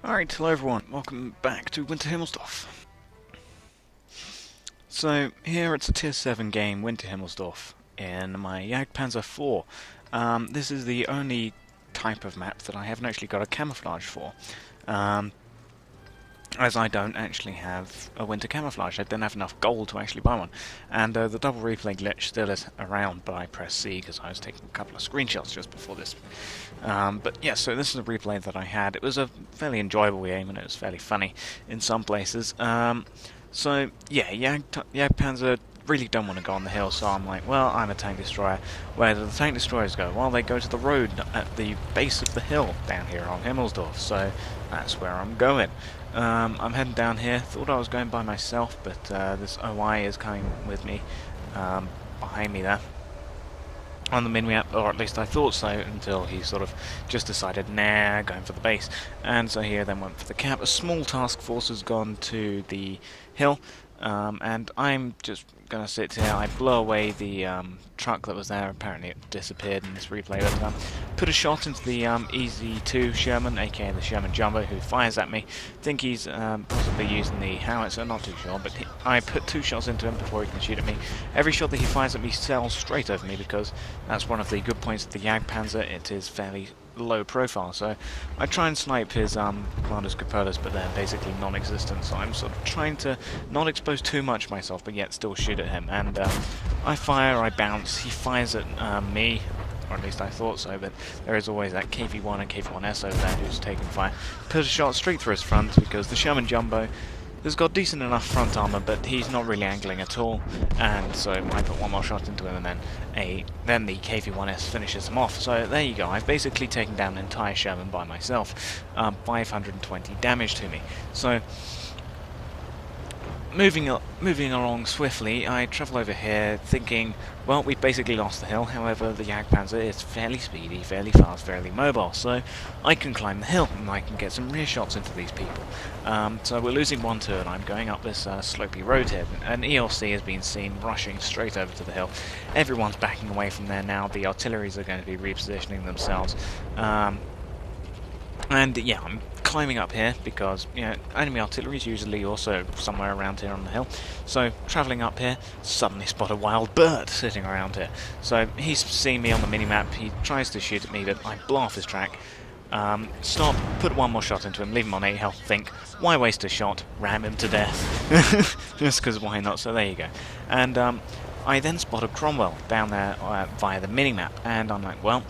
Alright, hello everyone, welcome back to Winter Himmelsdorf. So, here it's a tier 7 game, Winter Himmelsdorf, in my Jagdpanzer IV. This is the only type of map that I haven't actually got a camouflage for. As I don't actually have a winter camouflage. I didn't have enough gold to actually buy one. And the double replay glitch still is around, but I pressed C because I was taking a couple of screenshots just before this. But yeah, so this is a replay that I had. It was a fairly enjoyable game and it was fairly funny in some places. So yeah, Jagdpanzer really don't want to go on the hill, so I'm like, well, I'm a tank destroyer. Where do the tank destroyers go? Well, they go to the road at the base of the hill down here on Himmelsdorf, so that's where I'm going. I'm heading down here. Thought I was going by myself, but this OI is coming with me behind me there on the mini-map, or at least I thought so, until he sort of just decided, nah, going for the base. And so here then went for the cap. A small task force has gone to the hill, and I'm just going to sit here. I blow away the truck that was there. Apparently it disappeared in this replay, but put a shot into the EZ2 Sherman, aka the Sherman Jumbo, who fires at me. Think he's possibly using the howitzer, not too sure, but I put 2 shots into him before he can shoot at me. Every shot that he fires at me sails straight over me, because that's one of the good points of the Jagdpanzer. It is fairly low profile, so I try and snipe his commanders cupolas, but they're basically non-existent, so I'm sort of trying to not expose too much myself, but yet still shoot at him. And I fire, I bounce, he fires at me, or at least I thought so, but there is always that KV-1 and KV-1S over there who's taking fire. Put a shot straight through his front, because the Sherman Jumbo has got decent enough front armor, but he's not really angling at all, and so I put one more shot into him, and then the KV-1S finishes him off. So there you go, I've basically taken down an entire Sherman by myself, 520 damage to me. So moving along swiftly, I travel over here thinking, well, we've basically lost the hill. However, the Jagdpanzer is fairly speedy, fairly fast, fairly mobile, so I can climb the hill and I can get some rear shots into these people. So we're losing 1-2, and I'm going up this slopey road here. An ELC has been seen rushing straight over to the hill. Everyone's backing away from there now. The artilleries are going to be repositioning themselves. And yeah, I'm climbing up here because, you know, enemy artillery is usually also somewhere around here on the hill. So travelling up here, suddenly spot a wild bird sitting around here. So he's seen me on the mini-map, he tries to shoot at me, but I blow off his track. Stop, put one more shot into him, leave him on 8 health, think, why waste a shot, ram him to death. Just because why not, so there you go. And I then spot a Cromwell down there via the mini-map, and I'm like, well,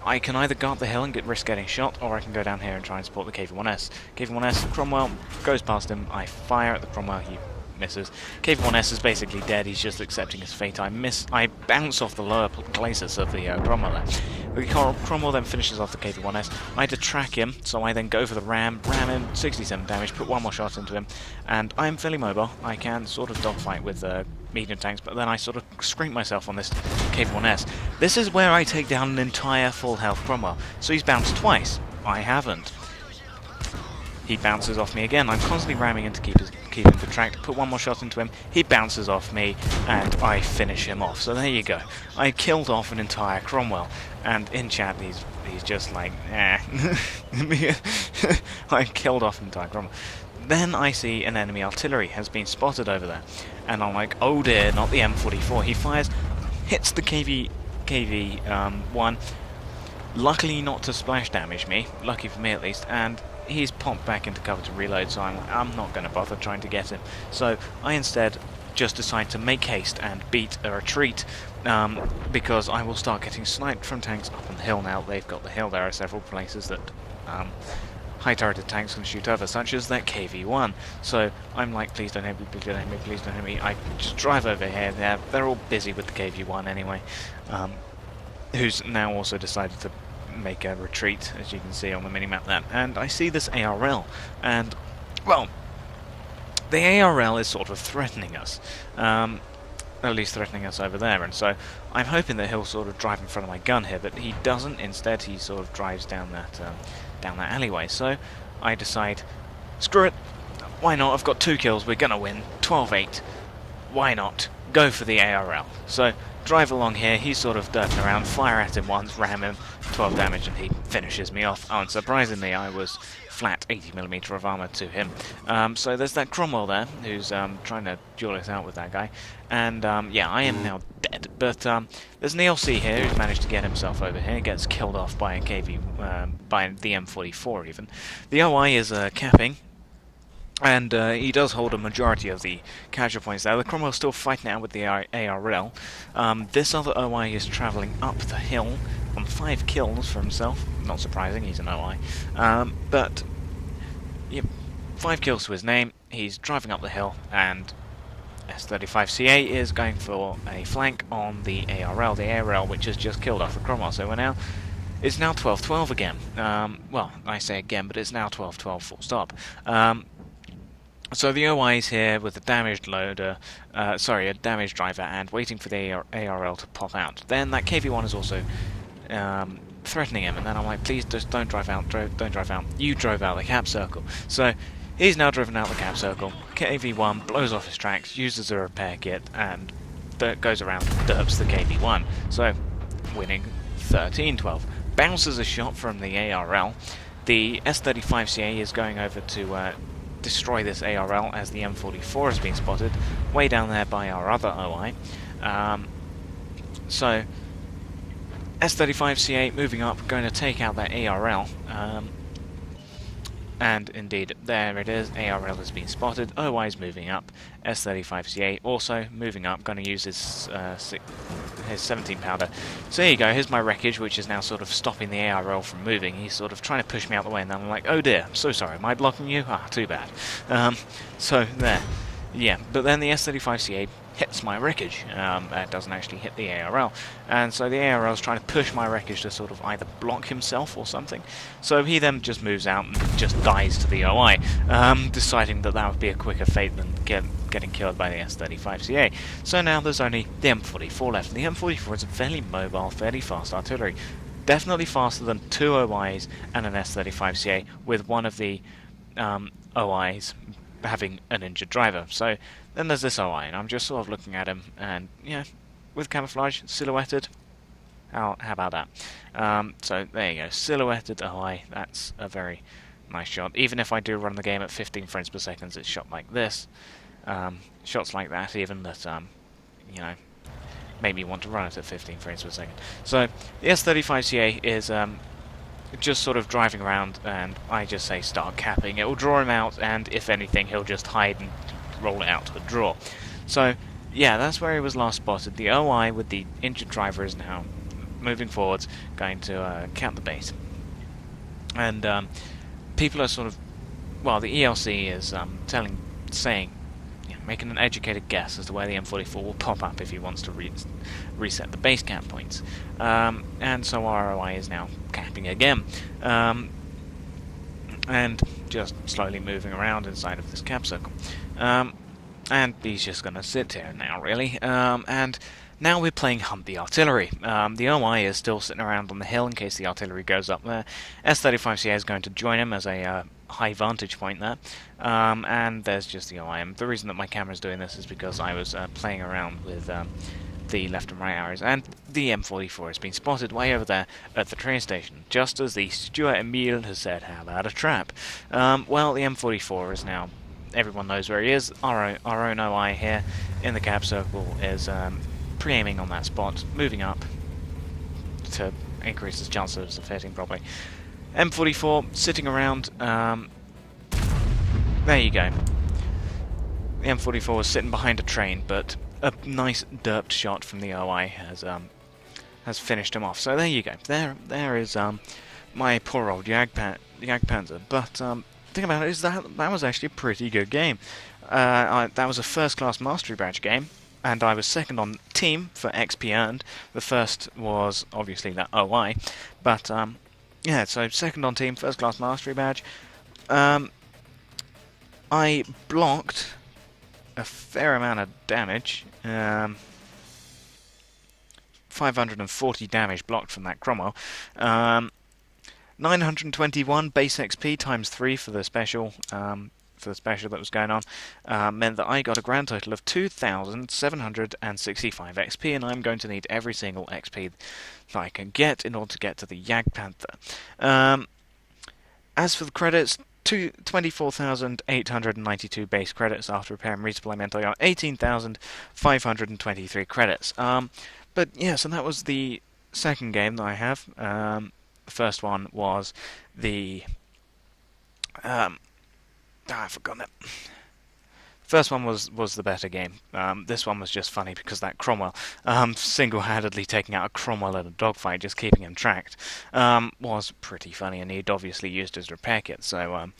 I can either go up the hill and risk getting shot, or I can go down here and try and support the KV-1S. KV-1S, Cromwell goes past him, I fire at the Cromwell, he misses. KV-1S is basically dead, he's just accepting his fate. I bounce off the lower places of the Cromwell there. The Cromwell then finishes off the KV-1S. I had to track him, so I then go for the ram him, 67 damage, put one more shot into him, and I'm fairly mobile. I can sort of dogfight with medium tanks, but then I sort of scrape myself on this KV-1S. This is where I take down an entire full health Cromwell. So he's bounced twice. I haven't. He bounces off me again. I'm constantly ramming him to keep him detracted. Put one more shot into him. He bounces off me, and I finish him off. So there you go. I killed off an entire Cromwell. And in chat, he's just like, eh. I killed off an entire Cromwell. Then I see an enemy artillery has been spotted over there, and I'm like, oh dear, not the M44. He fires, hits the KV-1, luckily not to splash damage me, lucky for me at least, and he's popped back into cover to reload, so I'm not going to bother trying to get him. So I instead just decide to make haste and beat a retreat, because I will start getting sniped from tanks up on the hill now. They've got the hill. There are several places that high-turreted tanks can shoot over, such as that KV-1. So I'm like, please don't hit me, please don't hit me, please don't hit me. I just drive over here. They're all busy with the KV-1 anyway, who's now also decided to make a retreat, as you can see on the mini-map there. And I see this ARL, and, well, the ARL is sort of threatening us. At least threatening us over there, and so I'm hoping that he'll sort of drive in front of my gun here, but he doesn't. Instead, he sort of drives down that alleyway. So I decide, screw it, why not? I've got 2 kills, we're gonna win, 12-8. Why not? Go for the ARL. So drive along here, he's sort of dirting around, fire at him once, ram him, 12 damage and he finishes me off. Unsurprisingly, I was flat 80mm of armor to him. So there's that Cromwell there, who's trying to duel it out with that guy. And yeah, I am now dead. But there's an ELC here who's managed to get himself over here. He gets killed off by a KV, by the M44 even. The OI is capping. And he does hold a majority of the capture points there. The Cromwell's still fighting out with the ARL. This other OI is travelling up the hill on 5 kills for himself. Not surprising, he's an OI. But, yeah, 5 kills to his name. He's driving up the hill, and S35CA is going for a flank on the ARL. The ARL which has just killed off the Cromwell. So it's now 12-12 again. Well, I say again, but it's now 12-12 full stop. So the OI is here with a damaged loader, a damaged driver, and waiting for the ARL to pop out. Then that KV-1 is also threatening him, and then I'm like, please just don't drive out, don't drive out. You drove out the cap circle. So he's now driven out the cap circle. KV-1 blows off his tracks, uses a repair kit, and goes around and derps the KV-1. So winning 13-12. Bounces a shot from the ARL. The S35CA is going over to destroy this ARL as the M44 has been spotted way down there by our other OI. So S35CA moving up, going to take out that ARL. And indeed, there it is, ARL has been spotted, OI is moving up, S35CA also moving up, going to use his 17 pounder. So there you go, here's my wreckage, which is now sort of stopping the ARL from moving. He's sort of trying to push me out the way, and then I'm like, oh dear, I'm so sorry, am I blocking you? Ah, too bad. So there. Yeah, but then the S35CA hits my wreckage. It doesn't actually hit the ARL. And so the ARL is trying to push my wreckage to sort of either block himself or something. So he then just moves out and just dies to the OI, deciding that that would be a quicker fate than getting killed by the S35CA. So now there's only the M44 left. The M44 is a fairly mobile, fairly fast artillery. Definitely faster than 2 OIs and an S35CA, with one of the OIs having an injured driver. So then there's this OI, and I'm just sort of looking at him, and yeah, with camouflage, silhouetted. How about that? So there you go, silhouetted OI. That's a very nice shot. Even if I do run the game at 15 frames per second, it's shot like this. Shots like that, even that you know, made me want to run it at 15 frames per second. So the S35CA is just sort of driving around, and I just say start capping. It will draw him out, and if anything, he'll just hide and roll it out to a draw. So yeah, that's where he was last spotted. The OI with the injured driver is now moving forwards, going to cap the base. And people are sort of, well, the ELC is saying, making an educated guess as to where the M44 will pop up if he wants to reset the base cap points. And so our OI is now capping again. And just slowly moving around inside of this cap circle. And he's just going to sit here now, really. And now we're playing Hunt the Artillery. The OI is still sitting around on the hill in case the artillery goes up there. S35CA is going to join him as a high vantage point there. And there's just the OI. The reason that my camera's doing this is because I was playing around with the left and right arrows, and the M44 has been spotted way over there at the train station, just as the Stuart Emile has said, how about a trap? Well, the M44 is now, everyone knows where he is. Our own OI here in the cap circle is pre-aiming on that spot, moving up to increase his chances of hitting properly. M44 sitting around, there you go. The M44 was sitting behind a train, but a nice derped shot from the OI has finished him off. So there you go. There is my poor old Jagdpanzer. But the thing about it is that was actually a pretty good game. That was a first-class Mastery Badge game, and I was second on team for XP earned. The first was obviously that OI, but yeah, so second on team, first-class Mastery Badge. I blocked a fair amount of damage. 540 damage blocked from that Cromwell. 921 base XP times 3 for the special. for the special that was going on, meant that I got a grand total of 2,765 XP, and I'm going to need every single XP that I can get in order to get to the Jagdpanzer. As for the credits, 24,892 base credits after repair and resupply meant I got 18,523 credits. But yeah, so that was the second game that I have. The first one was the I've forgotten it. First one was the better game. This one was just funny because that Cromwell, single-handedly taking out a Cromwell in a dogfight, just keeping him tracked, was pretty funny, and he'd obviously used his repair kit. So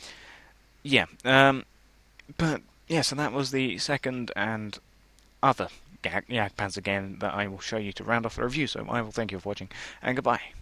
yeah, but yeah, so that was the second and other Jagdpanzer game that I will show you to round off the review. So I will thank you for watching, and goodbye.